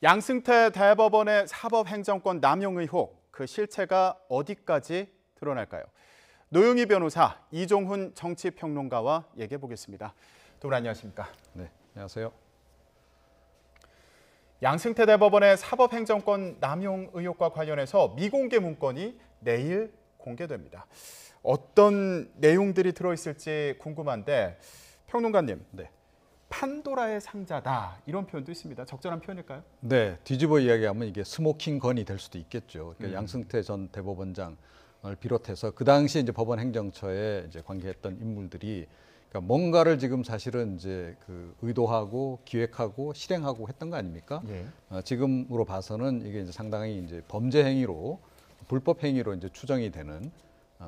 양승태 대법원의 사법행정권 남용 의혹, 그 실체가 어디까지 드러날까요? 노영희 변호사, 이종훈 정치평론가와 얘기해 보겠습니다. 두 분 안녕하십니까? 네, 안녕하세요. 양승태 대법원의 사법행정권 남용 의혹과 관련해서 미공개 문건이 내일 공개됩니다. 어떤 내용들이 들어있을지 궁금한데 평론가님, 네. 판도라의 상자다 이런 표현도 있습니다. 적절한 표현일까요? 네, 뒤집어 이야기하면 이게 스모킹 건이 될 수도 있겠죠. 그러니까 양승태 전 대법원장을 비롯해서 그 당시 이제 법원 행정처에 이제 관계했던 인물들이 그러니까 뭔가를 지금 사실은 이제 그 의도하고 기획하고 실행하고 했던 거 아닙니까? 예. 지금으로 봐서는 이게 이제 상당히 이제 범죄 행위로 불법 행위로 이제 추정이 되는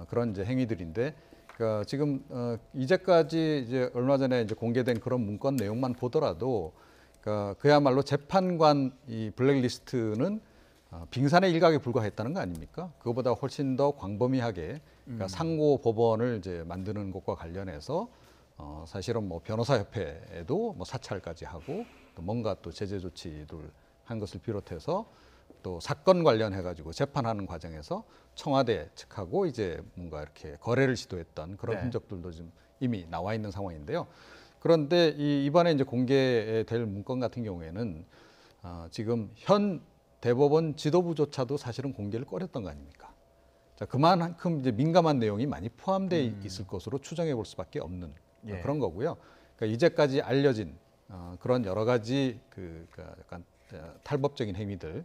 그런 이제 행위들인데. 그러니까 지금 이제까지 이제 얼마 전에 이제 공개된 그런 문건 내용만 보더라도 그러니까 그야말로 재판관 이 블랙리스트는 빙산의 일각에 불과했다는 거 아닙니까? 그거보다 훨씬 더 광범위하게 그러니까 상고 법원을 이제 만드는 것과 관련해서 사실은 뭐 변호사협회에도 뭐 사찰까지 하고 또 뭔가 또 제재 조치를 한 것을 비롯해서 또 사건 관련해 가지고 재판하는 과정에서 청와대 측하고 이제 뭔가 이렇게 거래를 시도했던 그런 네. 흔적들도 지금 이미 나와 있는 상황인데요. 그런데 이번에 이제 공개될 문건 같은 경우에는 지금 현 대법원 지도부조차도 사실은 공개를 꺼렸던 거 아닙니까? 자, 그만큼 이제 민감한 내용이 많이 포함되어 있을 것으로 추정해 볼 수밖에 없는 예. 그런 거고요. 그러니까 이제까지 알려진 그런 여러 가지 그러니까 약간 탈법적인 행위들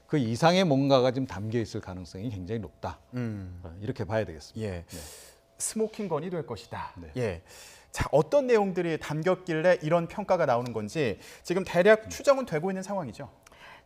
그 이상의 뭔가가 지금 담겨 있을 가능성이 굉장히 높다. 이렇게 봐야 되겠습니다. 예. 네. 스모킹 건이 될 것이다. 네. 예. 자, 어떤 내용들이 담겼길래 이런 평가가 나오는 건지 지금 대략 추정은 되고 있는 상황이죠.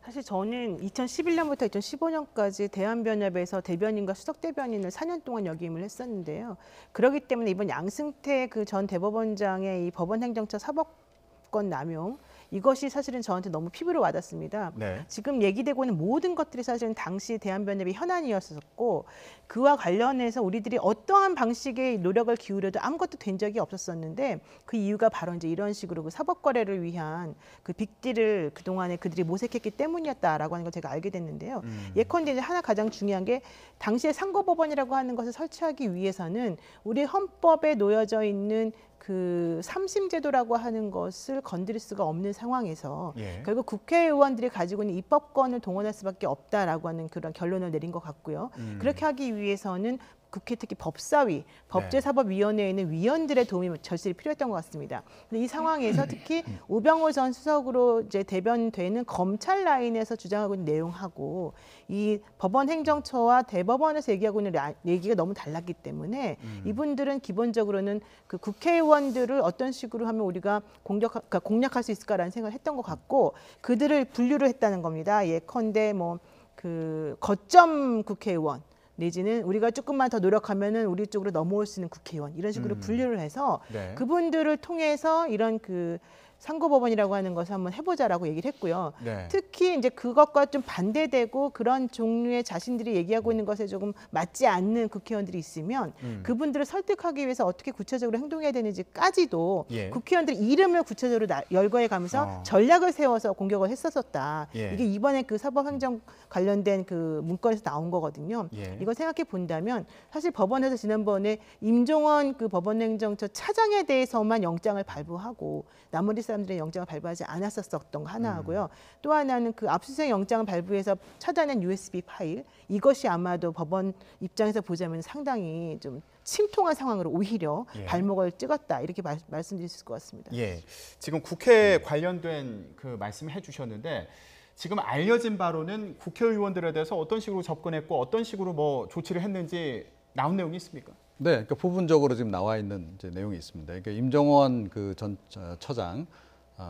사실 저는 2011년부터 2015년까지 대한변협에서 대변인과 수석대변인을 4년 동안 역임을 했었는데요. 그렇기 때문에 이번 양승태 그 전 대법원장의 이 법원행정처 사법권 남용 이것이 사실은 저한테 너무 피부로 와닿습니다. 네. 지금 얘기되고 있는 모든 것들이 사실은 당시 대한변협의 현안이었었고 그와 관련해서 우리들이 어떠한 방식의 노력을 기울여도 아무것도 된 적이 없었었는데 그 이유가 바로 이제 이런 식으로 그 사법 거래를 위한 그 빅딜을 그동안에 그들이 모색했기 때문이었다라고 하는 걸 제가 알게 됐는데요. 예컨대 이제 하나 가장 중요한 게 당시에 상고법원이라고 하는 것을 설치하기 위해서는 우리 헌법에 놓여져 있는 그 삼심제도라고 하는 것을 건드릴 수가 없는 상황에서 예. 결국 국회의원들이 가지고 있는 입법권을 동원할 수밖에 없다라고 하는 그런 결론을 내린 것 같고요. 그렇게 하기 위해서는 국회 특히 법사위, 법제사법위원회에 있는 위원들의 도움이 절실히 필요했던 것 같습니다. 근데 이 상황에서 특히 우병우 전 수석으로 이제 대변되는 검찰 라인에서 주장하고 있는 내용하고 이 법원 행정처와 대법원에서 얘기하고 있는 얘기가 너무 달랐기 때문에 이분들은 기본적으로는 그 국회의원들을 어떤 식으로 하면 우리가 공략할 수 있을까라는 생각을 했던 것 같고 그들을 분류를 했다는 겁니다. 예컨대 뭐 그 거점 국회의원 내지는 우리가 조금만 더 노력하면은 우리 쪽으로 넘어올 수 있는 국회의원 이런 식으로 분류를 해서 네. 그분들을 통해서 이런 그 상고법원이라고 하는 것을 한번 해보자라고 얘기를 했고요. 네. 특히 이제 그것과 좀 반대되고 그런 종류의 자신들이 얘기하고 있는 것에 조금 맞지 않는 국회의원들이 있으면 그분들을 설득하기 위해서 어떻게 구체적으로 행동해야 되는지까지도 예. 국회의원들 이름을 구체적으로 열거해 가면서 전략을 세워서 공격을 했었었다. 예. 이게 이번에 그 사법행정 관련된 그 문건에서 나온 거거든요. 예. 이거 생각해 본다면 사실 법원에서 지난번에 임종원 그 법원행정처 차장에 대해서만 영장을 발부하고 나머지 사람들의 영장을 발부하지 않았었던 거 하나 하고요. 또 하나는 그 압수수색 영장을 발부해서 차단한 USB 파일 이것이 아마도 법원 입장에서 보자면 상당히 좀 침통한 상황으로 오히려 예. 발목을 찍었다 이렇게 말씀드릴 수 있을 것 같습니다. 예. 지금 국회 관련된 그 말씀을 해주셨는데 지금 알려진 바로는 국회의원들에 대해서 어떤 식으로 접근했고 어떤 식으로 뭐 조치를 했는지 나온 내용이 있습니까? 네, 그러니까 부분적으로 지금 나와 있는 이제 내용이 있습니다. 그러니까 임종원 그 전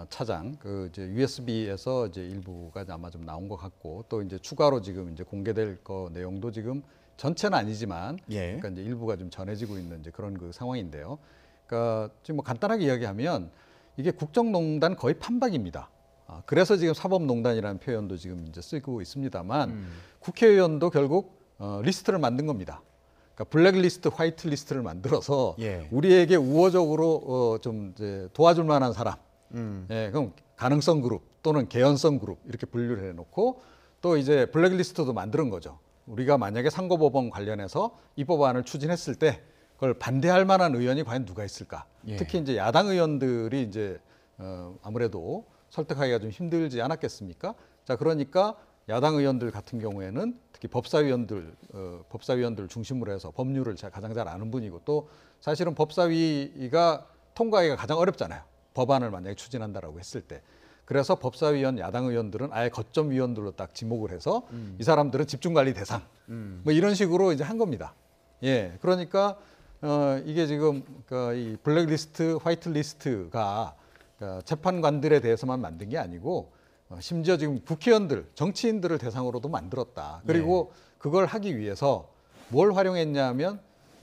차장 그 이제 USB에서 이제 일부가 아마 좀 나온 것 같고 또 이제 추가로 지금 이제 공개될 거 내용도 지금 전체는 아니지만 예. 그러니까 이제 일부가 좀 전해지고 있는 이제 그런 그 상황인데요. 그러니까 지금 뭐 간단하게 이야기하면 이게 국정농단 거의 판박입니다. 그래서 지금 사법농단이라는 표현도 지금 이제 쓰고 있습니다만 국회의원도 결국 리스트를 만든 겁니다. 그러니까 블랙리스트, 화이트리스트를 만들어서 예. 우리에게 우호적으로 좀 이제 도와줄 만한 사람 예, 그럼 가능성 그룹 또는 개연성 그룹 이렇게 분류를 해놓고 또 이제 블랙리스트도 만드는 거죠. 우리가 만약에 상고법원 관련해서 이 법안을 추진했을 때 그걸 반대할 만한 의원이 과연 누가 있을까? 예. 특히 이제 야당 의원들이 이제 아무래도 설득하기가 좀 힘들지 않았겠습니까? 자, 그러니까 야당 의원들 같은 경우에는 특히 법사위원들 중심으로 해서 법률을 가장 잘 아는 분이고 또 사실은 법사위가 통과하기가 가장 어렵잖아요. 법안을 만약에 추진한다라고 했을 때. 그래서 법사위원 야당 의원들은 아예 거점 위원들로 딱 지목을 해서 이 사람들은 집중관리 대상 뭐 이런 식으로 이제 한 겁니다. 예, 그러니까 이게 지금 이 블랙리스트, 화이트리스트가 재판관들에 대해서만 만든 게 아니고 심지어 지금 국회의원들, 정치인들을 대상으로도 만들었다. 그리고 그걸 하기 위해서 뭘 활용했냐면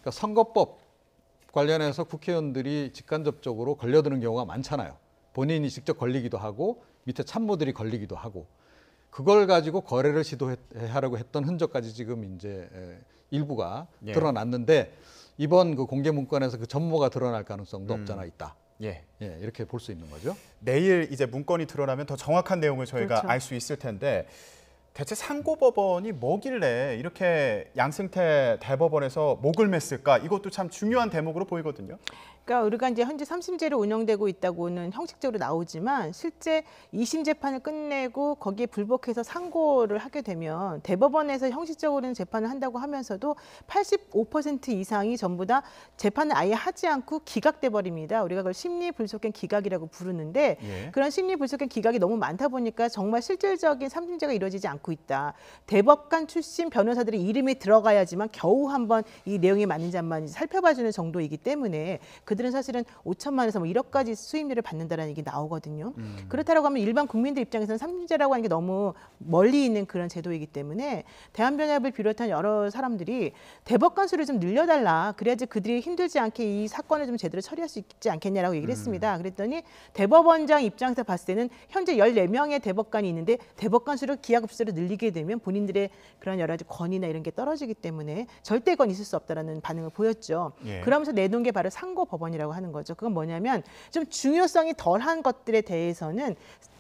선거법 관련해서 국회의원들이 직간접적으로 걸려드는 경우가 많잖아요. 본인이 직접 걸리기도 하고 밑에 참모들이 걸리기도 하고 그걸 가지고 거래를 시도하려고 했던 흔적까지 지금 이제 일부가 드러났는데 이번 그 공개 문건에서 그 전모가 드러날 가능성도 없잖아 있다. 예, 이렇게 볼 수 있는 거죠. 내일 이제 문건이 드러나면 더 정확한 내용을 저희가 그렇죠. 알 수 있을 텐데 대체 상고법원이 뭐길래 이렇게 양승태 대법원에서 목을 맸을까? 이것도 참 중요한 대목으로 보이거든요. 그러니까 우리가 이제 현재 3심제로 운영되고 있다고는 형식적으로 나오지만 실제 2심 재판을 끝내고 거기에 불복해서 상고를 하게 되면 대법원에서 형식적으로는 재판을 한다고 하면서도 85% 이상이 전부 다 재판을 아예 하지 않고 기각돼 버립니다. 우리가 그걸 심리불속행 기각이라고 부르는데 그런 심리불속행 기각이 너무 많다 보니까 정말 실질적인 3심제가 이루어지지 않고 있다. 대법관 출신 변호사들의 이름이 들어가야지만 겨우 한번 이 내용이 맞는지 안 맞는지 살펴봐주는 정도이기 때문에 그들은 사실은 5천만 원에서 뭐 1억까지 수임료를 받는다는 얘기 나오거든요. 그렇다고 하면 일반 국민들 입장에서는 삼심제라고 하는 게 너무 멀리 있는 그런 제도이기 때문에 대한변협을 비롯한 여러 사람들이 대법관 수를 좀 늘려달라. 그래야지 그들이 힘들지 않게 이 사건을 좀 제대로 처리할 수 있지 않겠냐라고 얘기를 했습니다. 그랬더니 대법원장 입장에서 봤을 때는 현재 14명의 대법관이 있는데 대법관 수를 기하급수로 늘리게 되면 본인들의 그런 여러 가지 권위나 이런 게 떨어지기 때문에 절대권 있을 수 없다라는 반응을 보였죠. 그러면서 내놓은 게 바로 상고법원이라고 하는 거죠. 그건 뭐냐면 좀 중요성이 덜한 것들에 대해서는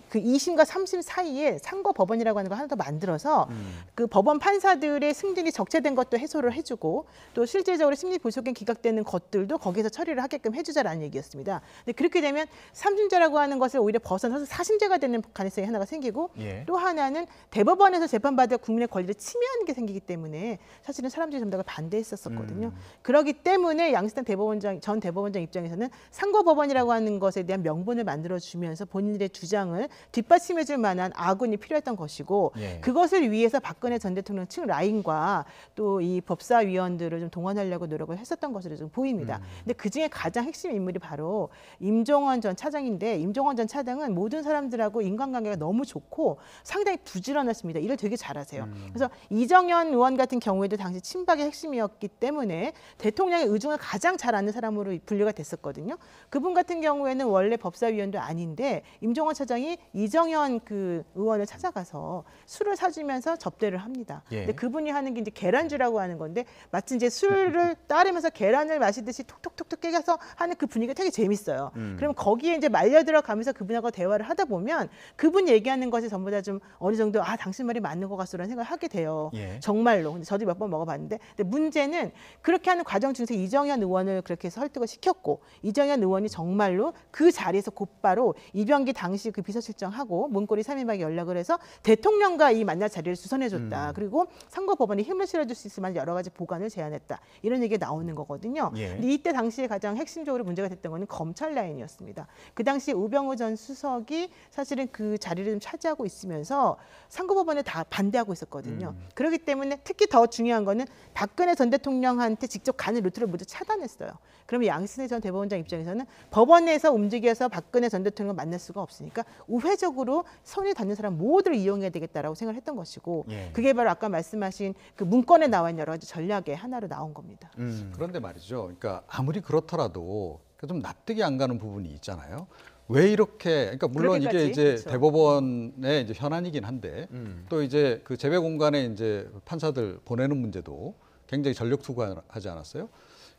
그 2심과 3심 사이에 상고법원이라고 하는 거 하나 더 만들어서 그 법원 판사들의 승진이 적체된 것도 해소를 해주고 또 실질적으로 심리불속행 기각되는 것들도 거기서 처리를 하게끔 해주자라는 얘기였습니다. 근데 그렇게 되면 3심제라고 하는 것을 오히려 벗어나서 4심제가 되는 가능성이 하나가 생기고 또 하나는 대법원에서 재판받을 국민의 권리를 침해하는 게 생기기 때문에 사실은 사람들이 전부 다 반대했었거든요. 그렇기 때문에 양승태 전 대법원장 입장에서는 상고법원이라고 하는 것에 대한 명분을 만들어주면서 본인들의 주장을 뒷받침해줄 만한 아군이 필요했던 것이고 그것을 위해서 박근혜 전 대통령 측 라인과 또 이 법사위원들을 좀 동원하려고 노력을 했었던 것으로 좀 보입니다. 근데 그중에 가장 핵심 인물이 바로 임종원 전 차장인데 임종원 전 차장은 모든 사람들하고 인간관계가 너무 좋고 상당히 부지런했습니다. 일을 되게 잘하세요. 그래서 이정현 의원 같은 경우에도 당시 친박의 핵심이었기 때문에 대통령의 의중을 가장 잘 아는 사람으로 분류가 됐었거든요. 그분 같은 경우에는 원래 법사위원도 아닌데 임종원 차장이 이정현 그 의원을 찾아가서 술을 사주면서 접대를 합니다. 근데 그분이 하는 게 이제 계란주라고 하는 건데 마치 이제 술을 따르면서 계란을 마시듯이 톡톡톡톡 깨서 하는 그 분위기가 되게 재밌어요. 그럼 거기에 이제 말려 들어가면서 그분하고 대화를 하다 보면 그분 얘기하는 것이 전부 다 좀 어느 정도 아 당신 말이 맞는 것 같소라는 생각을 하게 돼요. 정말로. 근데 저도 몇 번 먹어봤는데 근데 문제는 그렇게 하는 과정 중에서 이정현 의원을 그렇게 해서 설득을 시켰고 이정현 의원이 정말로 그 자리에서 곧바로 이병기 당시 그 비서실장하고 문고리 3인방에 연락을 해서 대통령과 이 만날 자리를 주선해줬다. 그리고 상고법원이 힘을 실어줄 수 있을 만한 여러 가지 보관을 제안했다. 이런 얘기가 나오는 거거든요. 근데 이때 당시에 가장 핵심적으로 문제가 됐던 거는 검찰 라인이었습니다. 그 당시 우병우 전 수석이 사실은 그 자리를 좀 차지하고 있으면서 상고법원에 다 반대하고 있었거든요. 그렇기 때문에 특히 더 중요한 거는 박근혜 전 대통령한테 직접 가는 루트를 모두 차단했어요. 그러면 양승태 전 대법원장 입장에서는 법원에서 움직여서 박근혜 전 대통령을 만날 수가 없으니까 우회적으로 손이 닿는 사람 모두를 이용해야 되겠다라고 생각을 했던 것이고 그게 바로 아까 말씀하신 그 문건에 나와 있는 여러 가지 전략의 하나로 나온 겁니다. 그런데 말이죠. 그러니까 아무리 그렇더라도 좀 납득이 안 가는 부분이 있잖아요. 왜 이렇게 그러니까 물론 이게 이제 그렇죠. 대법원의 이제 현안이긴 한데 또 이제 그 재배 공간에 이제 판사들 보내는 문제도 굉장히 전력 투구하지 않았어요?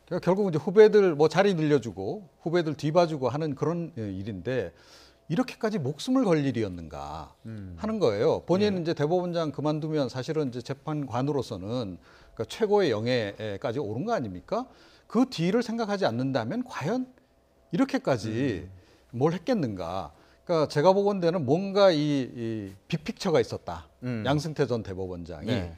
그러니까 결국 이제 후배들 뭐 자리 늘려주고 후배들 뒤봐주고 하는 그런 일인데 이렇게까지 목숨을 걸 일이었는가 하는 거예요. 본인은 이제 대법원장 그만두면 사실은 이제 재판관으로서는 그러니까 최고의 영예까지 오른 거 아닙니까? 그 뒤를 생각하지 않는다면 과연 이렇게까지 뭘 했겠는가? 그러니까 제가 보건대는 뭔가 이 빅픽처가 있었다. 양승태 전 대법원장이 네.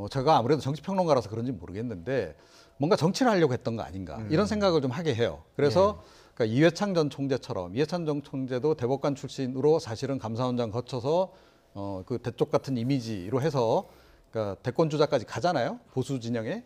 제가 아무래도 정치평론가라서 그런지 모르겠는데 뭔가 정치를 하려고 했던 거 아닌가 이런 생각을 좀 하게 해요. 그래서 그러니까 이회창 전 총재처럼 이회창 전 총재도 대법관 출신으로 사실은 감사원장 거쳐서 그 대쪽 같은 이미지로 해서 그러니까 대권 주자까지 가잖아요. 보수 진영에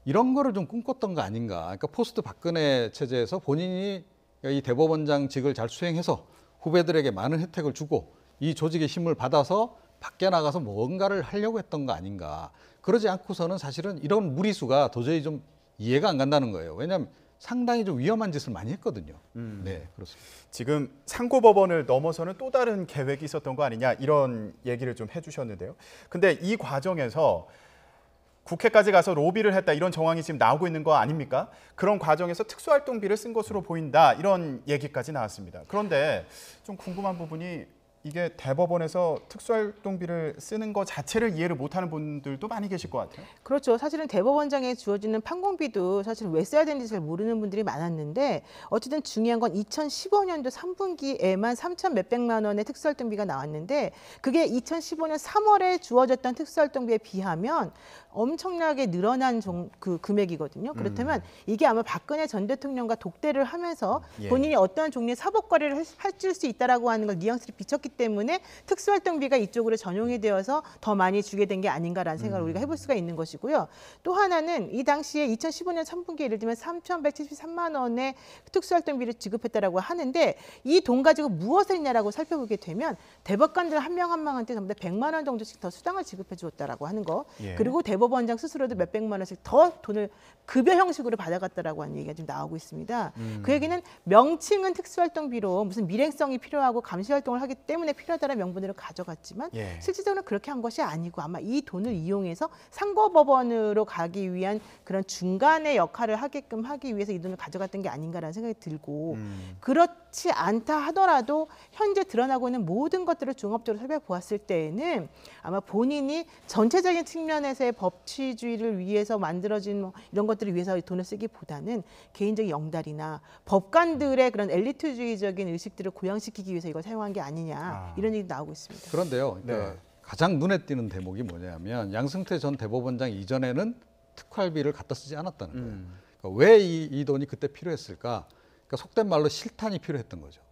이런 거를 좀 꿈꿨던 거 아닌가. 그러니까 포스트 박근혜 체제에서 본인이 이 대법원장직을 잘 수행해서 후배들에게 많은 혜택을 주고 이 조직의 힘을 받아서 밖에 나가서 뭔가를 하려고 했던 거 아닌가. 그러지 않고서는 사실은 이런 무리수가 도저히 좀 이해가 안 간다는 거예요. 왜냐하면 상당히 좀 위험한 짓을 많이 했거든요. 네, 그렇습니다. 지금 상고법원을 넘어서는 또 다른 계획이 있었던 거 아니냐 이런 얘기를 좀 해주셨는데요. 근데 이 과정에서 국회까지 가서 로비를 했다 이런 정황이 지금 나오고 있는 거 아닙니까? 그런 과정에서 특수활동비를 쓴 것으로 보인다 이런 얘기까지 나왔습니다. 그런데 좀 궁금한 부분이 이게 대법원에서 특수활동비를 쓰는 것 자체를 이해를 못하는 분들도 많이 계실 것 같아요. 그렇죠. 사실은 대법원장에 주어지는 판공비도 사실 왜 써야 되는지 잘 모르는 분들이 많았는데 어쨌든 중요한 건 2015년도 3분기에만 3천 몇백만 원의 특수활동비가 나왔는데 그게 2015년 3월에 주어졌던 특수활동비에 비하면 엄청나게 늘어난 그 금액이거든요. 그렇다면 이게 아마 박근혜 전 대통령과 독대를 하면서 본인이 어떠한 종류의 사법 거래를 할 수 있다라고 하는 걸 뉘앙스를 비췄기 때문에 특수활동비가 이쪽으로 전용이 되어서 더 많이 주게 된 게 아닌가라는 생각을 우리가 해볼 수가 있는 것이고요. 또 하나는 이 당시에 2015년 3분기 예를 들면 3,173만 원의 특수활동비를 지급했다라고 하는데 이 돈 가지고 무엇을 했냐라고 살펴보게 되면 대법관들 한 명 한 명한테 전부 다 100만 원 정도씩 더 수당을 지급해 주었다라고 하는 거. 그리고 대법원장 스스로도 몇백만 원씩 더 돈을 급여 형식으로 받아갔다라고 하는 얘기가 지금 나오고 있습니다. 그 얘기는 명칭은 특수활동비로 무슨 밀행성이 필요하고 감시활동을 하기 때문에 필요하다는 명분으로 가져갔지만 실질적으로는 그렇게 한 것이 아니고 아마 이 돈을 이용해서 상고법원으로 가기 위한 그런 중간의 역할을 하게끔 하기 위해서 이 돈을 가져갔던 게 아닌가라는 생각이 들고 그렇지 않다 하더라도 현재 드러나고 있는 모든 것들을 종합적으로 살펴보았을 때에는 아마 본인이 전체적인 측면에서의 법치주의를 위해서 만들어진 뭐 이런 것들을 위해서 돈을 쓰기보다는 개인적인 영달이나 법관들의 그런 엘리트주의적인 의식들을 고양시키기 위해서 이걸 사용한 게 아니냐 이런 얘기 나오고 있습니다. 그런데요. 그러니까 가장 눈에 띄는 대목이 뭐냐면 양승태 전 대법원장 이전에는 특활비를 갖다 쓰지 않았다는 거예요. 그러니까 왜 이 돈이 그때 필요했을까? 그러니까 속된 말로 실탄이 필요했던 거죠.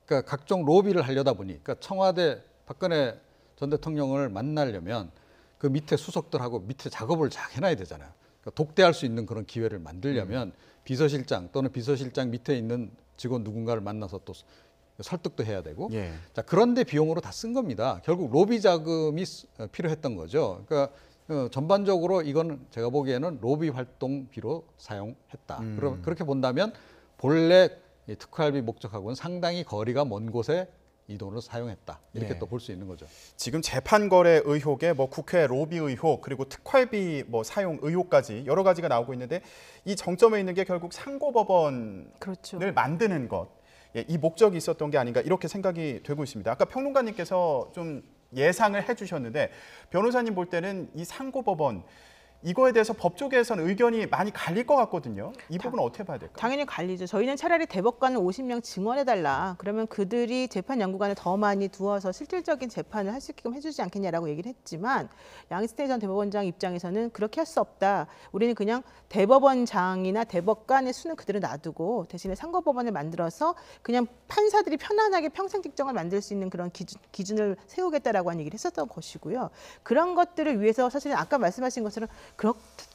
그러니까 각종 로비를 하려다 보니 그러니까 청와대 박근혜 전 대통령을 만나려면 그 밑에 수석들하고 밑에 작업을 잘 해놔야 되잖아요. 그러니까 독대할 수 있는 그런 기회를 만들려면 비서실장 또는 비서실장 밑에 있는 직원 누군가를 만나서 또 설득도 해야 되고 자 그런데 비용으로 다 쓴 겁니다. 결국 로비 자금이 필요했던 거죠. 그러니까 전반적으로 이건 제가 보기에는 로비 활동비로 사용했다. 그렇게 본다면 본래 이 특활비 목적하고는 상당히 거리가 먼 곳에 이 돈을 사용했다. 이렇게 또 볼 수 있는 거죠. 지금 재판 거래 의혹에 뭐 국회 로비 의혹 그리고 특활비 뭐 사용 의혹까지 여러 가지가 나오고 있는데 이 정점에 있는 게 결국 상고법원을 만드는 것. 이 목적이 있었던 게 아닌가 이렇게 생각이 되고 있습니다. 아까 평론가님께서 좀 예상을 해주셨는데 변호사님 볼 때는 이 상고법원 이거에 대해서 법조계에서는 의견이 많이 갈릴 것 같거든요. 이 부분은 어떻게 봐야 될까요? 당연히 갈리죠. 저희는 차라리 대법관을 50명 증원해달라. 그러면 그들이 재판 연구관을 더 많이 두어서 실질적인 재판을 할 수 있게끔 해주지 않겠냐라고 얘기를 했지만 양승태 전 대법원장 입장에서는 그렇게 할 수 없다. 우리는 그냥 대법원장이나 대법관의 수는 그대로 놔두고 대신에 상고법원을 만들어서 그냥 판사들이 편안하게 평생 직정을 만들 수 있는 그런 기준을 세우겠다라고 하는 얘기를 했었던 것이고요. 그런 것들을 위해서 사실은 아까 말씀하신 것처럼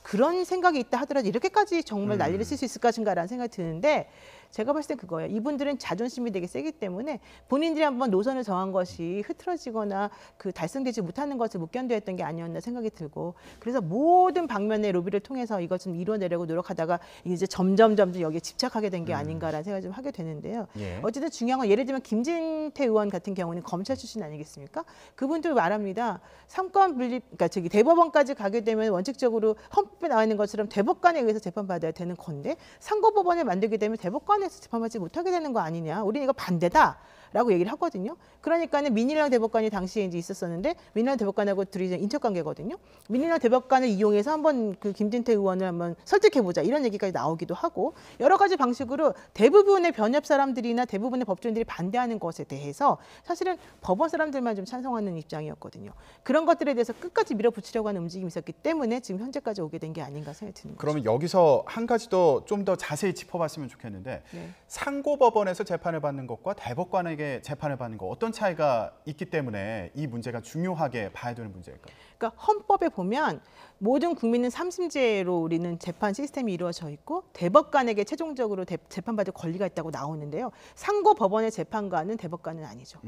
그런 생각이 있다 하더라도 이렇게까지 정말 난리를 쓸 수 있을 것인가라는 생각이 드는데 제가 봤을 때 그거예요. 이분들은 자존심이 되게 세기 때문에 본인들이 한번 노선을 정한 것이 흐트러지거나 그 달성되지 못하는 것을 못 견뎌했던 게 아니었나 생각이 들고 그래서 모든 방면의 로비를 통해서 이것 좀 이뤄내려고 노력하다가 이제 점점 여기에 집착하게 된 게 아닌가라는 생각을 좀 하게 되는데요. 어쨌든 중요한 건 예를 들면 김진태 의원 같은 경우는 검찰 출신 아니겠습니까? 그분도 말합니다. 삼권 분립, 그러니까 대법원까지 가게 되면 원칙적으로 헌법에 나와 있는 것처럼 대법관에 의해서 재판받아야 되는 건데 상고법원을 만들게 되면 대법관에서 재판받지 못하게 되는 거 아니냐. 우리는 이거 반대다. 라고 얘기를 하거든요. 그러니까는 민일랑 대법관이 당시에 이제 있었었는데 민일랑 대법관하고 둘이 이제 인척 관계거든요. 민일랑 대법관을 이용해서 한번 그 김진태 의원을 한번 설득해 보자 이런 얘기까지 나오기도 하고 여러 가지 방식으로 대부분의 변협 사람들이나 대부분의 법조인들이 반대하는 것에 대해서 사실은 법원 사람들만 좀 찬성하는 입장이었거든요. 그런 것들에 대해서 끝까지 밀어붙이려고 하는 움직임이 있었기 때문에 지금 현재까지 오게 된 게 아닌가 생각이 드는 거죠. 그러면 여기서 한 가지 더 좀 더 자세히 짚어봤으면 좋겠는데 네. 상고법원에서 재판을 받는 것과 대법관에게 재판을 받는 것 어떤 차이가 있기 때문에 이 문제가 중요하게 봐야 되는 문제일까요? 그러니까 헌법에 보면 모든 국민은 삼심제로 우리는 재판 시스템이 이루어져 있고 대법관에게 최종적으로 재판받을 권리가 있다고 나오는데요. 상고법원의 재판관은 대법관은 아니죠.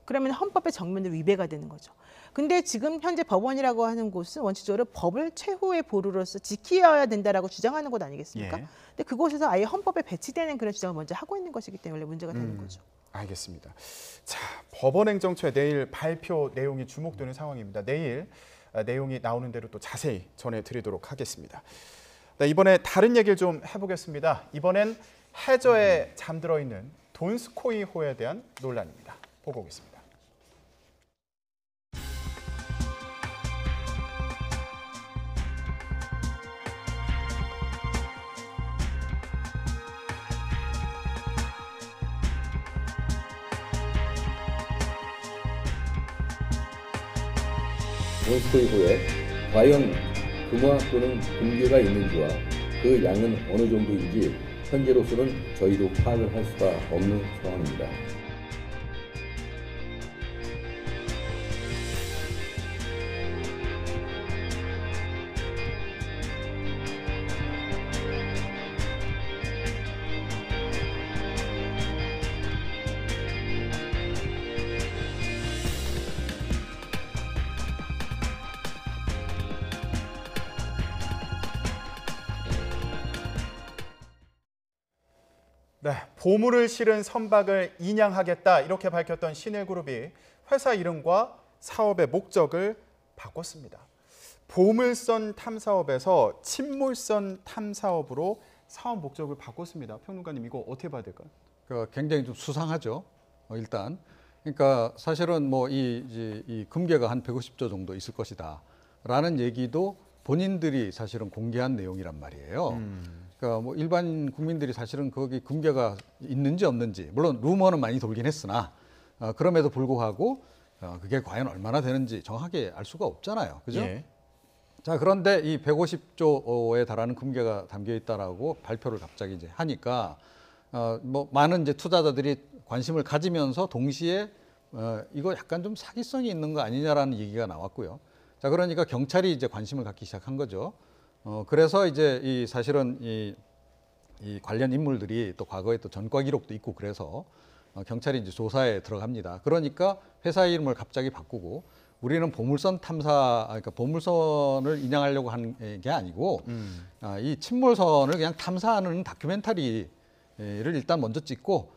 그러면 헌법의 정면으로 위배가 되는 거죠. 근데 지금 현재 법원이라고 하는 곳은 원칙적으로 법을 최후의 보루로서 지켜야 된다라고 주장하는 것 아니겠습니까? 예. 근데 그곳에서 아예 헌법에 배치되는 그런 주장을 먼저 하고 있는 것이기 때문에 문제가 되는 거죠. 알겠습니다. 자, 법원행정처의 내일 발표 내용이 주목되는 상황입니다. 내일 내용이 나오는 대로 또 자세히 전해드리도록 하겠습니다. 네, 이번에 다른 얘기를 좀 해보겠습니다. 이번엔 해저에 잠들어 있는 돈스코이호에 대한 논란입니다. 보고 오겠습니다. 돈스코이호에 과연 금화 또는 금괴가 있는지와 그 양은 어느 정도인지 현재로서는 저희도 파악을 할 수가 없는 상황입니다. 네, 보물을 실은 선박을 인양하겠다 이렇게 밝혔던 신일그룹이 회사 이름과 사업의 목적을 바꿨습니다. 보물선 탐사업에서 침몰선 탐사업으로 사업 목적을 바꿨습니다. 평론가님 이거 어떻게 봐야 될까요? 굉장히 좀 수상하죠. 일단 그러니까 사실은 뭐 이 금괴가 한 150조 정도 있을 것이다라는 얘기도 본인들이 사실은 공개한 내용이란 말이에요. 그러니까 뭐 일반 국민들이 사실은 거기 금괴가 있는지 없는지 물론 루머는 많이 돌긴 했으나 그럼에도 불구하고 그게 과연 얼마나 되는지 정확하게 알 수가 없잖아요. 그죠? 예. 자, 그런데 이 150조에 달하는 금괴가 담겨 있다라고 발표를 갑자기 이제 하니까 뭐 많은 이제 투자자들이 관심을 가지면서 동시에 이거 약간 좀 사기성이 있는 거 아니냐라는 얘기가 나왔고요. 자, 그러니까 경찰이 이제 관심을 갖기 시작한 거죠. 그래서 이제 이 사실은 이 관련 인물들이 또 과거에 또 전과 기록도 있고 그래서 경찰이 이제 조사에 들어갑니다. 그러니까 회사 이름을 갑자기 바꾸고 우리는 보물선 탐사, 그러니까 보물선을 인양하려고 한 게 아니고 이 침몰선을 그냥 탐사하는 다큐멘터리를 일단 먼저 찍고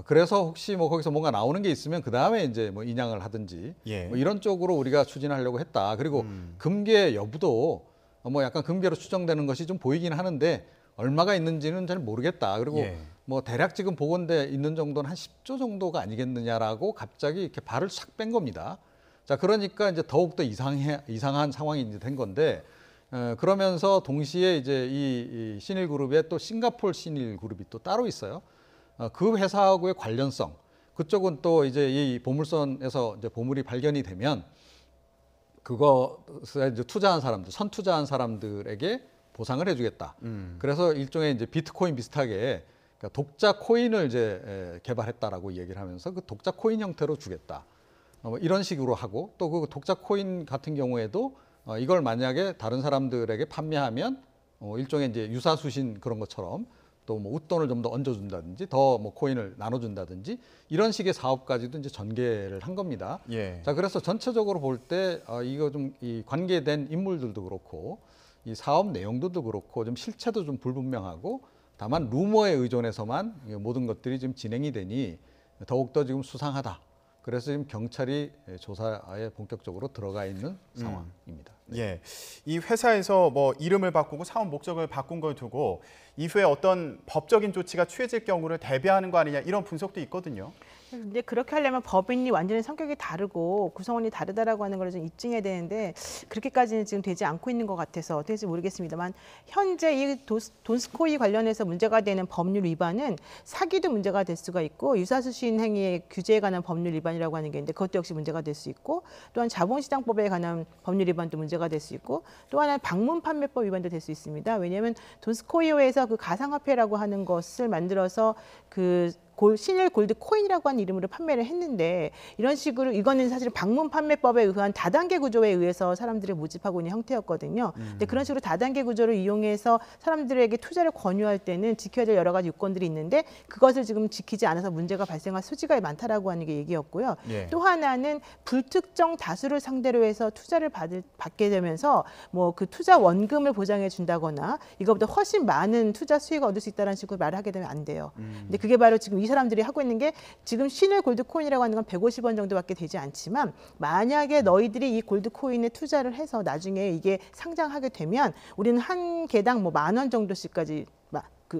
그래서 혹시 뭐 거기서 뭔가 나오는 게 있으면 그 다음에 이제 뭐 인양을 하든지 예. 뭐 이런 쪽으로 우리가 추진하려고 했다. 그리고 금괴 여부도 뭐 약간 금괴로 추정되는 것이 좀 보이긴 하는데 얼마가 있는지는 잘 모르겠다. 그리고 예. 뭐 대략 지금 보건대 있는 정도는 한 10조 정도가 아니겠느냐라고 갑자기 이렇게 발을 싹 뺀 겁니다. 자, 그러니까 이제 더욱더 이상한 상황이 이제 된 건데 그러면서 동시에 이제 이 신일그룹에 또 싱가포르 신일그룹이 또 따로 있어요. 그 회사하고의 관련성 그쪽은 또 이제 이 보물선에서 이제 보물이 발견이 되면 그것에 이제 투자한 사람들, 선투자한 사람들에게 보상을 해주겠다. 그래서 일종의 이제 비트코인 비슷하게 그러니까 독자 코인을 이제 개발했다라고 얘기를 하면서 그 독자 코인 형태로 주겠다. 뭐 이런 식으로 하고 또 그 독자 코인 같은 경우에도 이걸 만약에 다른 사람들에게 판매하면 일종의 이제 유사수신 그런 것처럼 또 뭐 웃돈을 좀 더 얹어준다든지 더 뭐 코인을 나눠준다든지 이런 식의 사업까지도 이제 전개를 한 겁니다. 예. 자, 그래서 전체적으로 볼 때 이거 좀 이 관계된 인물들도 그렇고 이 사업 내용들도 그렇고 좀 실체도 좀 불분명하고 다만 루머에 의존해서만 모든 것들이 지금 진행이 되니 더욱더 지금 수상하다. 그래서 지금 경찰이 조사에 본격적으로 들어가 있는 상황입니다. 네. 예, 이 회사에서 뭐 이름을 바꾸고 사업 목적을 바꾼 걸 두고 이후에 어떤 법적인 조치가 취해질 경우를 대비하는 거 아니냐 이런 분석도 있거든요. 근데 그렇게 하려면 법인이 완전히 성격이 다르고 구성원이 다르다라고 하는 걸 좀 입증해야 되는데 그렇게까지는 지금 되지 않고 있는 것 같아서 어떻게 될지 모르겠습니다만 현재 이 돈스코이 관련해서 문제가 되는 법률 위반은 사기도 문제가 될 수가 있고 유사수신 행위의 규제에 관한 법률 위반이라고 하는 게 있는데 그것도 역시 문제가 될 수 있고 또한 자본시장법에 관한 법률 위반도 문제가 될 수 있고 또 하나는 방문 판매법 위반도 될 수 있습니다. 왜냐하면 돈스코이에서 그 가상화폐라고 하는 것을 만들어서 그 신일 골드 코인이라고 하는 이름으로 판매를 했는데 이런 식으로 이거는 사실 방문 판매법에 의한 다단계 구조에 의해서 사람들을 모집하고 있는 형태였거든요. 근데 그런 식으로 다단계 구조를 이용해서 사람들에게 투자를 권유할 때는 지켜야 될 여러 가지 요건들이 있는데 그것을 지금 지키지 않아서 문제가 발생할 소지가 많다라고 하는 게 얘기였고요. 예. 또 하나는 불특정 다수를 상대로 해서 투자를 받게 되면서 뭐 그 투자 원금을 보장해 준다거나 이거보다 훨씬 많은 투자 수익을 얻을 수 있다는 식으로 말을 하게 되면 안 돼요. 근데 그게 바로 지금 이 사람들이 하고 있는 게 지금 신일 골드코인이라고 하는 건 150원 정도밖에 되지 않지만 만약에 너희들이 이 골드코인에 투자를 해서 나중에 이게 상장하게 되면 우리는 한 개당 뭐 10,000원 정도씩까지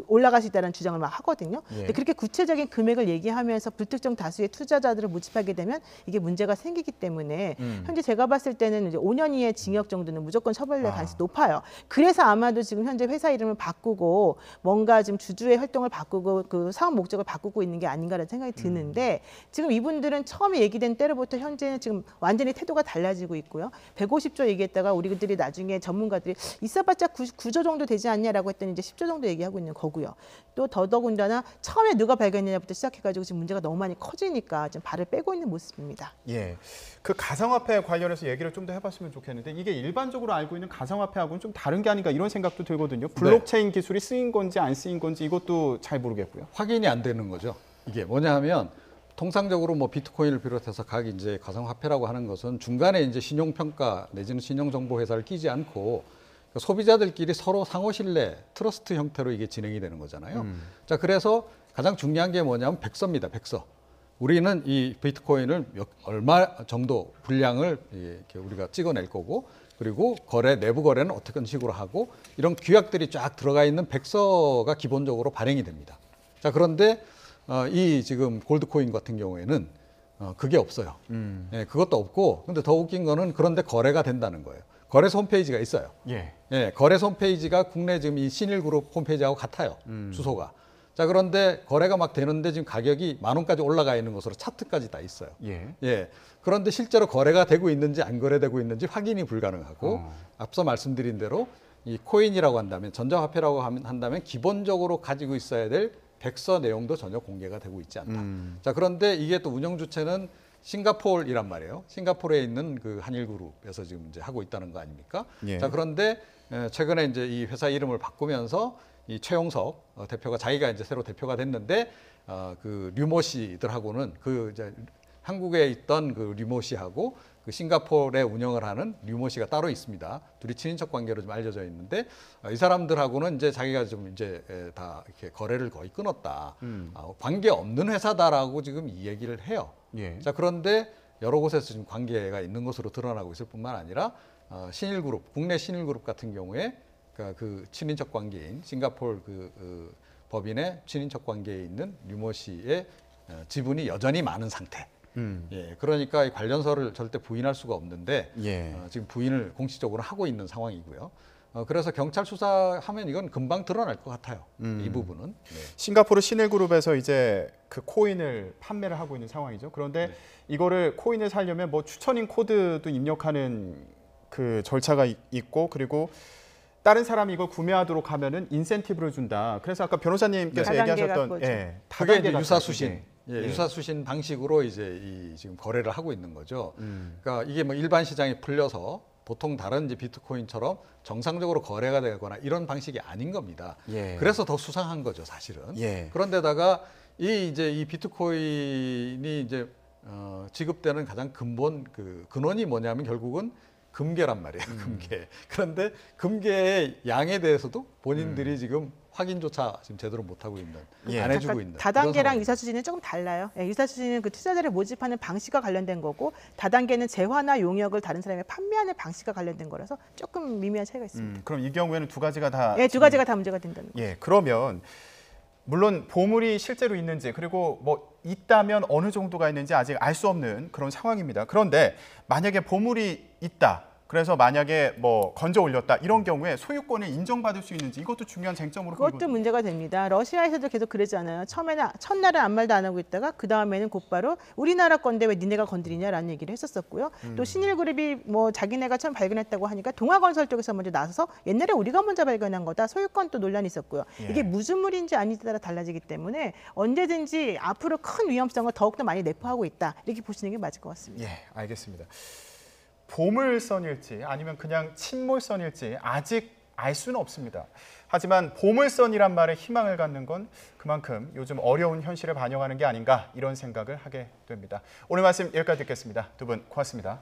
올라갈 수 있다는 주장을 막 하거든요. 예. 근데 그렇게 구체적인 금액을 얘기하면서 불특정 다수의 투자자들을 모집하게 되면 이게 문제가 생기기 때문에 현재 제가 봤을 때는 이제 5년 이하의 징역 정도는 무조건 처벌될 가능성이 높아요. 그래서 아마도 지금 현재 회사 이름을 바꾸고 뭔가 지금 주주의 활동을 바꾸고 그 사업 목적을 바꾸고 있는 게 아닌가라는 생각이 드는데 지금 이분들은 처음에 얘기된 때로부터 현재는 지금 완전히 태도가 달라지고 있고요. 150조 얘기했다가 우리들이 나중에 전문가들이 있어봤자 9조 정도 되지 않냐라고 했더니 이제 10조 정도 얘기하고 있는 거고요. 또 더더군다나 처음에 누가 발견했냐부터 시작해가지고 지금 문제가 너무 많이 커지니까 지금 발을 빼고 있는 모습입니다. 예, 그 가상화폐 관련해서 얘기를 좀 더 해봤으면 좋겠는데 이게 일반적으로 알고 있는 가상화폐하고는 좀 다른 게 아닌가 이런 생각도 들거든요. 블록체인 기술이 쓰인 건지 안 쓰인 건지 이것도 잘 모르겠고요. 확인이 안 되는 거죠. 이게 뭐냐 하면 통상적으로 뭐 비트코인을 비롯해서 각 이제 가상화폐라고 하는 것은 중간에 이제 신용평가 내지는 신용정보회사를 끼지 않고 소비자들끼리 서로 상호 신뢰, 트러스트 형태로 이게 진행이 되는 거잖아요. 자, 그래서 가장 중요한 게 뭐냐면 백서입니다. 백서. 우리는 이 비트코인을 얼마 정도 분량을 이렇게 우리가 찍어낼 거고, 그리고 내부 거래는 어떤 식으로 하고 이런 규약들이 쫙 들어가 있는 백서가 기본적으로 발행이 됩니다. 자, 그런데 이 지금 골드코인 같은 경우에는 그게 없어요. 예, 그것도 없고, 근데 더 웃긴 거는 그런데 거래가 된다는 거예요. 거래소 홈페이지가 있어요. 예. 예, 거래소 홈페이지가 국내 지금 이 신일그룹 홈페이지하고 같아요. 주소가. 자, 그런데 거래가 막 되는데 지금 가격이 10,000원까지 올라가 있는 것으로 차트까지 다 있어요. 예. 예. 그런데 실제로 거래가 되고 있는지 안 거래되고 있는지 확인이 불가능하고 앞서 말씀드린 대로 이 코인이라고 한다면 전자화폐라고 한다면 기본적으로 가지고 있어야 될 백서 내용도 전혀 공개가 되고 있지 않다. 자, 그런데 이게 또 운영 주체는 싱가포르이란 말이에요. 싱가포르에 있는 그 한일그룹에서 지금 이제 하고 있다는 거 아닙니까? 예. 자, 그런데 최근에 이제 이 회사 이름을 바꾸면서 이 최용석 대표가 자기가 이제 새로 대표가 됐는데 그 류모 씨들하고는 그 이제 한국에 있던 그 류모 씨하고 그 싱가포르에 운영을 하는 류모 씨가 따로 있습니다. 둘이 친인척 관계로 좀 알려져 있는데 이 사람들하고는 이제 자기가 좀 이제 다 이렇게 거래를 거의 끊었다. 관계 없는 회사다라고 지금 이 얘기를 해요. 예. 자, 그런데 여러 곳에서 지금 관계가 있는 것으로 드러나고 있을 뿐만 아니라 신일그룹, 국내 신일그룹 같은 경우에 그 친인척 관계인 싱가포르 그 법인의 친인척 관계에 있는 류모 씨의 지분이 여전히 많은 상태. 예, 그러니까 이 관련서를 절대 부인할 수가 없는데 예. 지금 부인을 공식적으로 하고 있는 상황이고요. 그래서 경찰 수사하면 이건 금방 드러날 것 같아요. 이 부분은. 네. 싱가포르 신일그룹에서 이제 그 코인을 판매를 하고 있는 상황이죠. 그런데 이거를 코인을 사려면 뭐 추천인 코드도 입력하는 그 절차가 있고 그리고 다른 사람이 이걸 구매하도록 하면은 인센티브를 준다. 그래서 아까 변호사님께서 네. 얘기하셨던 다단계 예, 그게 이제 다단계 유사수신. 같은 예, 예. 유사수신 방식으로 이제 이 지금 거래를 하고 있는 거죠. 그러니까 이게 뭐 일반 시장에 풀려서 보통 다른 이제 비트코인처럼 정상적으로 거래가 되거나 이런 방식이 아닌 겁니다. 예. 그래서 더 수상한 거죠, 사실은. 예. 그런데다가 이 비트코인이 이제 지급되는 가장 근본 그 근원이 뭐냐면 결국은 금괴란 말이에요. 금괴. 그런데 금괴의 양에 대해서도 본인들이 지금 확인조차 지금 제대로 못 하고 있는, 예. 안 해주고 있는. 다단계랑 유사수신은 조금 달라요. 예, 유사수신은 그 투자자를 모집하는 방식과 관련된 거고 다단계는 재화나 용역을 다른 사람에게 판매하는 방식과 관련된 거라서 조금 미미한 차이가 있습니다. 그럼 이 경우에는 두 가지가 다 예, 두 가지가 다 문제가 된다는 거죠. 예, 그러면 물론 보물이 실제로 있는지 그리고 뭐 있다면 어느 정도가 있는지 아직 알 수 없는 그런 상황입니다. 그런데 만약에 보물이 있다. 그래서 만약에 뭐 건져 올렸다 이런 경우에 소유권을 인정받을 수 있는지 이것도 중요한 쟁점으로 그것도 보이거든요. 문제가 됩니다. 러시아에서도 계속 그러잖아요. 처음에는 첫날은 아무 말도 안 하고 있다가 그 다음에는 곧바로 우리나라 건데 왜 니네가 건드리냐라는 얘기를 했었었고요. 또 신일그룹이 뭐 자기네가 처음 발견했다고 하니까 동아건설 쪽에서 먼저 나서서 옛날에 우리가 먼저 발견한 거다. 소유권 또 논란이 있었고요. 예. 이게 무슨 물인지 아닌지 따라 달라지기 때문에 언제든지 앞으로 큰 위험성을 더욱더 많이 내포하고 있다. 이렇게 보시는 게 맞을 것 같습니다. 예, 알겠습니다. 보물선일지 아니면 그냥 침몰선일지 아직 알 수는 없습니다. 하지만 보물선이란 말에 희망을 갖는 건 그만큼 요즘 어려운 현실을 반영하는 게 아닌가 이런 생각을 하게 됩니다. 오늘 말씀 여기까지 듣겠습니다. 두 분 고맙습니다.